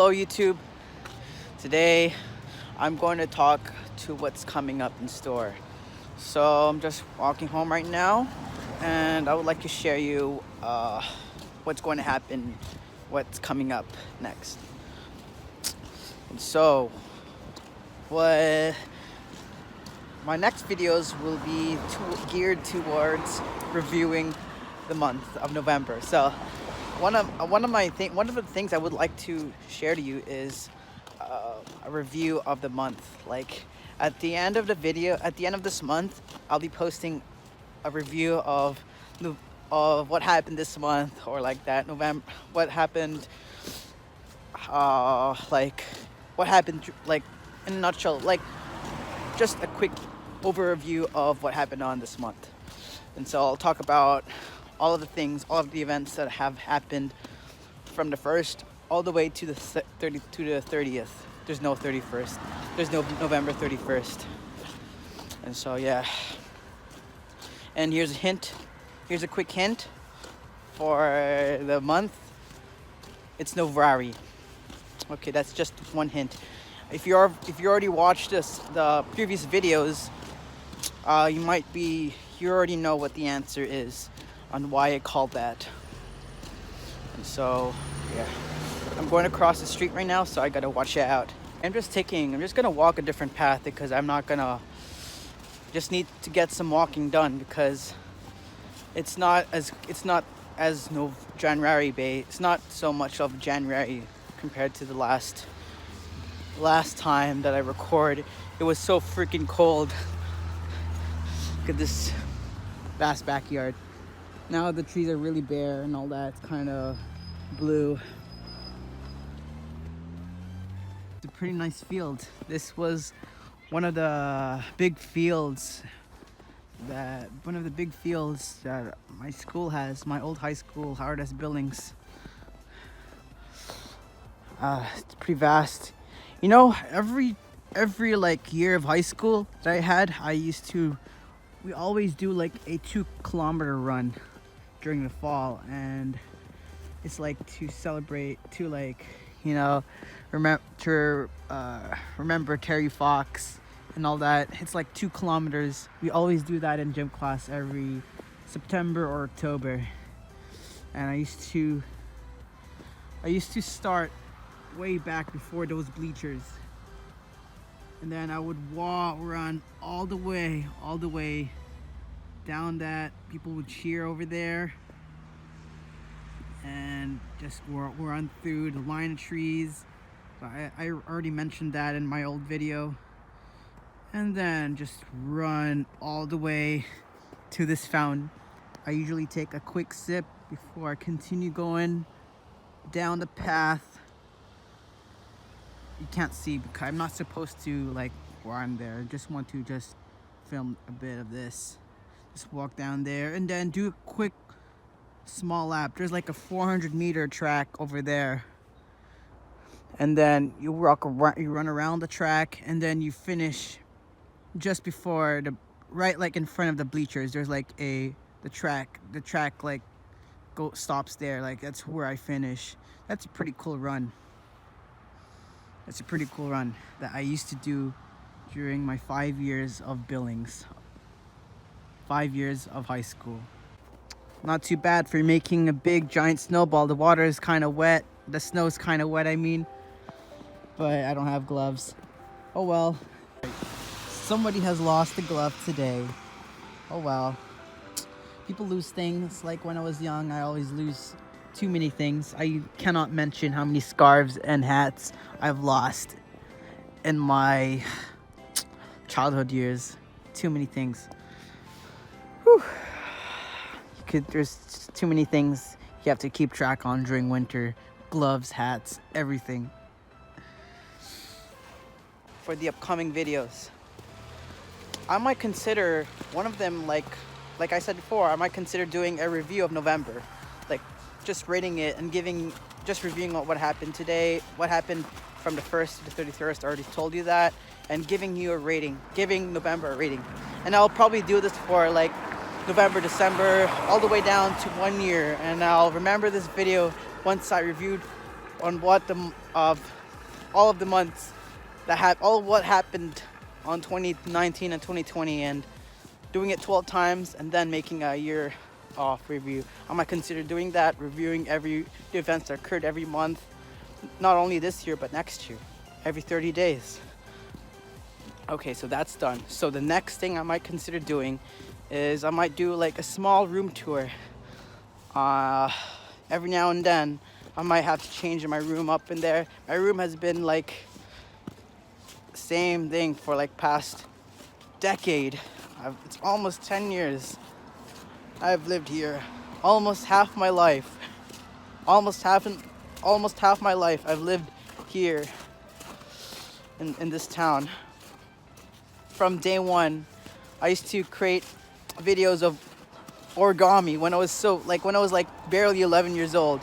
Hello YouTube. Today I'm going to talk to what's coming up in store. So I'm just walking home right now and I would like to share you what's going to happen, what's coming up next. And so what my next videos will be geared towards reviewing the month of November. So one of the things I would like to share to you is a review of the month. Like at the end of this month, I'll be posting a review of what happened this month, or like that November, what happened, like in a nutshell, like just a quick overview of what happened on this month. And so I'll talk about all of the events that have happened from the 1st all the way to the 30th. There's no 31st. There's no November 31st. And so yeah. And here's a hint. Here's a quick hint for the month. It's Novari. Okay, that's just one hint. If you already watched the previous videos, you already know what the answer is on why I called that. And so yeah, I'm going across the street right now, so I gotta watch out. I'm just gonna walk a different path because just need to get some walking done, because it's not January based. It's not so much of January compared to the last time that I recorded. It was so freaking cold. Look at this vast backyard. Now the trees are really bare and all that. It's kind of blue. It's a pretty nice field. This was one of the big fields that my school has, my old high school, Howard S. Billings. It's pretty vast. You know, every like year of high school that I had, we always do like a 2-kilometer run during the fall, and it's like to celebrate, to like, you know, remember Terry Fox and all that. It's like 2 kilometers. We always do that in gym class every September or October. And I used to start way back before those bleachers, and then I would run all the way down that. People would cheer over there and just run through the line of trees. I already mentioned that in my old video. And then just run all the way to this fountain. I usually take a quick sip before I continue going down the path. You can't see because I'm not supposed to like where I'm there. I just want to film a bit of this. Just walk down there and then do a quick small lap. There's like a 400-meter track over there. And then you run around the track, and then you finish just before like in front of the bleachers. There's like the track like stops there. Like that's where I finish. That's a pretty cool run. That's a pretty cool run that I used to do during my 5 years of Billings. 5 years of high school. Not too bad for making a big giant snowball. The water is kind of wet. The snow is kind of wet, I mean. But I don't have gloves. Oh well. Somebody has lost a glove today. Oh well. People lose things. Like when I was young, I always lose too many things. I cannot mention how many scarves and hats I've lost in my childhood years. Too many things. Whew. There's too many things you have to keep track on during winter. Gloves, hats, everything. For the upcoming videos, I might consider one of them, like I said before, I might consider doing a review of November. Like just rating it and reviewing what happened today, what happened from the 1st to the 31st. I already told you that. And giving you a rating, giving November a rating. And I'll probably do this for like November, December, all the way down to 1 year. And I'll remember this video once I reviewed on what the of all of the months that had all of what happened on 2019 and 2020, and doing it 12 times and then making a year off review. I might consider doing that, reviewing the events that occurred every month, not only this year but next year, every 30 days. Okay, so that's done. So the next thing I might consider doing is I might do like a small room tour. Every now and then I might have to change my room up in there. My room has been like same thing for like past decade. It's almost 10 years I've lived here. Almost half my life. Almost half my life I've lived here in this town. From day one, I used to create videos of origami when I was barely 11 years old.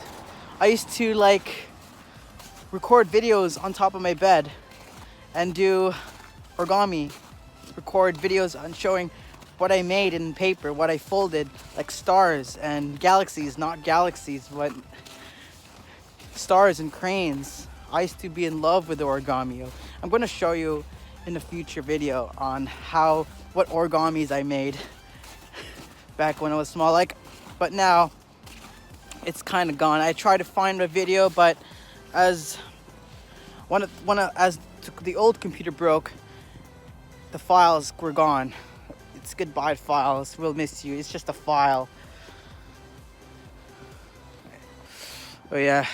I used to record videos on top of my bed and do origami, record videos on showing what I made in paper, what I folded, like stars and galaxies, not galaxies, but stars and cranes. I used to be in love with origami. I'm going to show you in a future video on what origamis I made back when I was small. But now it's kind of gone. I tried to find a video, but as the old computer broke, the files were gone. It's goodbye files. We'll miss you. It's just a file. Oh yeah.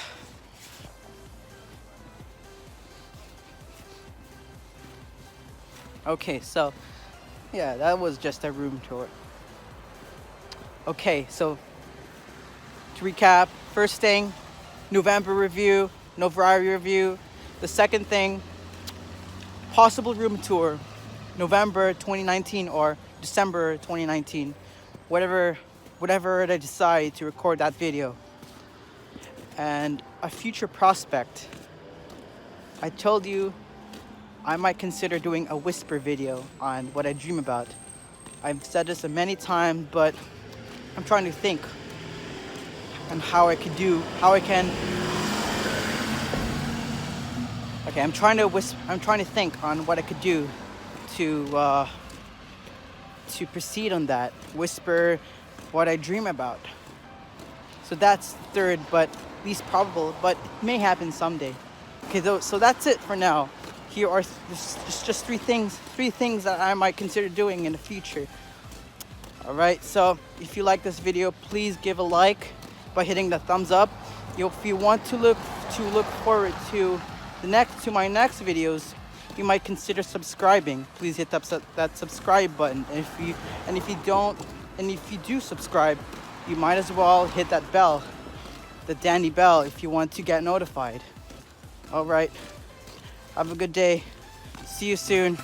Okay, so yeah, that was just a room tour. Okay, so to recap, first thing, November review, November review. The second thing, possible room tour, November 2019 or December 2019, whatever I decide to record that video. And a future prospect, I told you I might consider doing a whisper video on what I dream about. I've said this many times, but I'm trying to think on how I can. Okay, I'm trying to think on what I could do to proceed on that. Whisper what I dream about. So that's third, but least probable, but it may happen someday. Okay, so that's it for now. Here are just three things that I might consider doing in the future. All right, so if you like this video, please give a like by hitting the thumbs up. If you want to look forward to my next videos, you might consider subscribing. Please hit that subscribe button. And if you do subscribe, you might as well hit that bell, the dandy bell, if you want to get notified. All right. Have a good day. See you soon.